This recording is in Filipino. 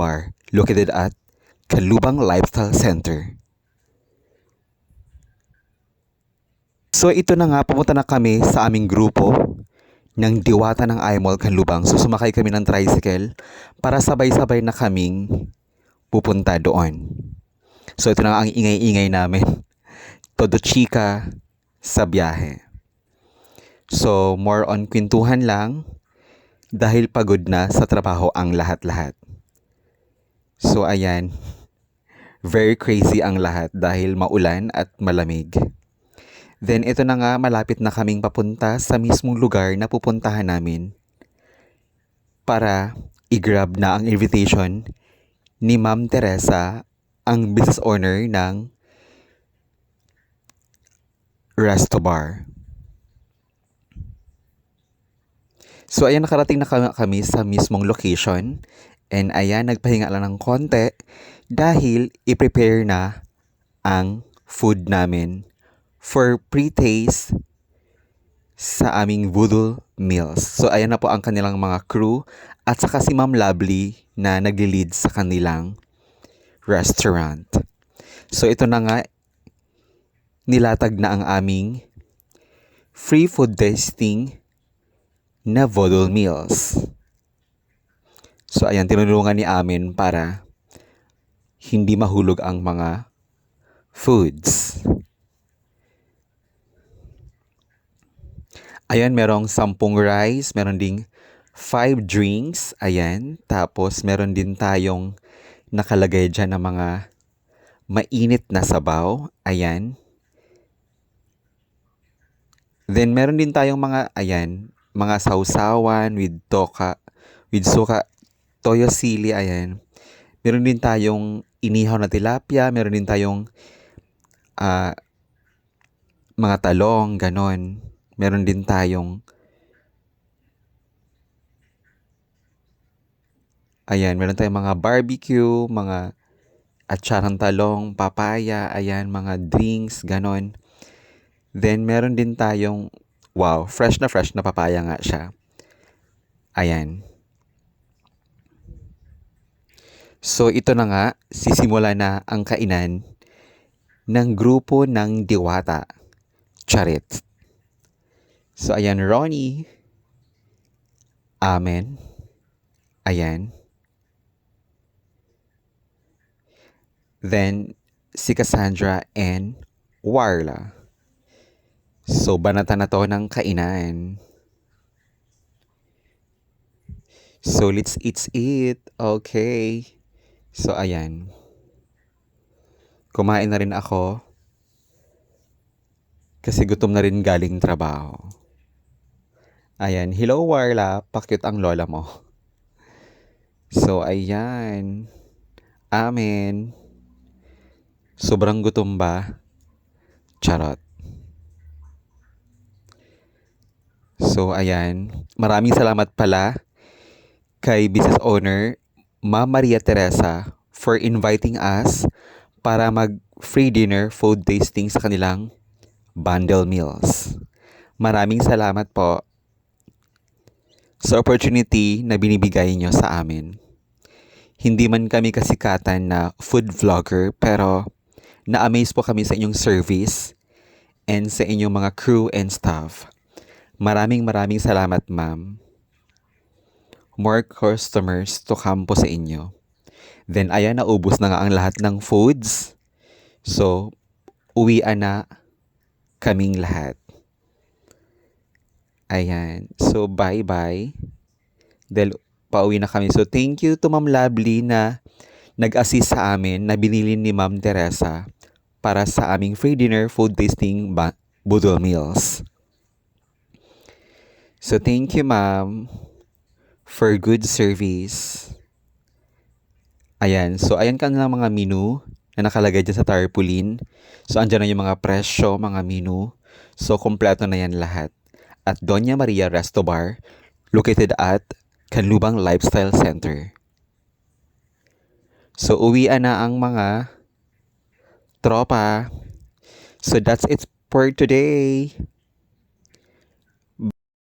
Bar located at Canlubang Lifestyle Center. So ito na nga, pumunta na kami sa aming grupo ng Diwata ng I-Mall Canlubang. So sumakay kami ng tricycle para sabay-sabay na kaming pupunta doon. So ito na nga ang ingay-ingay namin. Todo chika sa biyahe. So more on kwentuhan lang dahil pagod na sa trabaho ang lahat-lahat. So ayan, very crazy ang lahat dahil maulan at malamig. Then ito na nga, malapit na kaming papunta sa mismong lugar na pupuntahan namin para i-grab na ang invitation ni Ma'am Teresa, ang business owner ng Resto Bar. So ayan, nakarating na kami sa mismong location. And ayan, nagpahinga lang ng konti dahil i-prepare na ang food namin for pre-taste sa aming Voodoo Meals. So ayan na po ang kanilang mga crew at saka si Ma'am Lovely na nagli-lead sa kanilang restaurant. So ito na nga, nilatag na ang aming free food tasting na Voodoo Meals. So ayan, tinulungan ni Amin para hindi mahulog ang mga foods. Ayan, merong 10 rice, meron ding 5 drinks, ayan. Tapos meron din tayong nakalagay dyan na mga mainit na sabaw, ayan. Then meron din tayong mga, ayan, mga sausawan with suka, toyo sili, ayan. Meron din tayong inihaw na tilapia, meron din tayong mga talong, ganon. Meron din tayong meron tayong mga barbecue, mga atsarang talong, papaya, ayan, mga drinks, ganon. Then meron din tayong, wow, fresh na papaya nga siya. Ayan. So ito na nga, sisimula na ang kainan ng grupo ng Diwata. Charit. So ayan, Ronnie. Amen. Ayan. Then si Cassandra and Warla. So banatan na to ng kainan. So let's eat. Okay. So ayan. Kumain na rin ako. Kasi gutom na rin galing trabaho. Ayan. Hello Warla. Pakit ang lola mo. So ayan. Amen. Sobrang gutom ba? Charot. So ayan. Maraming salamat pala kay business owner Ma'am Maria Teresa for inviting us para mag free dinner food tasting sa kanilang bundle meals. Maraming salamat po sa opportunity na binibigay nyo sa amin. Hindi man kami kasikatan na food vlogger, pero na-amaze po kami sa inyong service and sa inyong mga crew and staff. Maraming salamat, ma'am. More customers to come po sa inyo. Then ayan, naubos na nga ang lahat ng foods. So, uwian na kaming lahat. Ayan. So, bye-bye. Dahil pauwi na kami. So, thank you to Ma'am Lovely na nag-assist sa amin na binili ni Ma'am Teresa para sa aming free dinner food tasting Voodoo Meals. So, thank you, Ma'am, for good service. Ayan. So, ayan ka na mga menu na nakalagay dyan sa tarpaulin. So, andyan na yung mga presyo, mga menu. So, kompleto na yan lahat. At Doña Maria Resto Bar, located at Canlubang Lifestyle Center. So, uwian na ang mga tropa. So, that's it for today.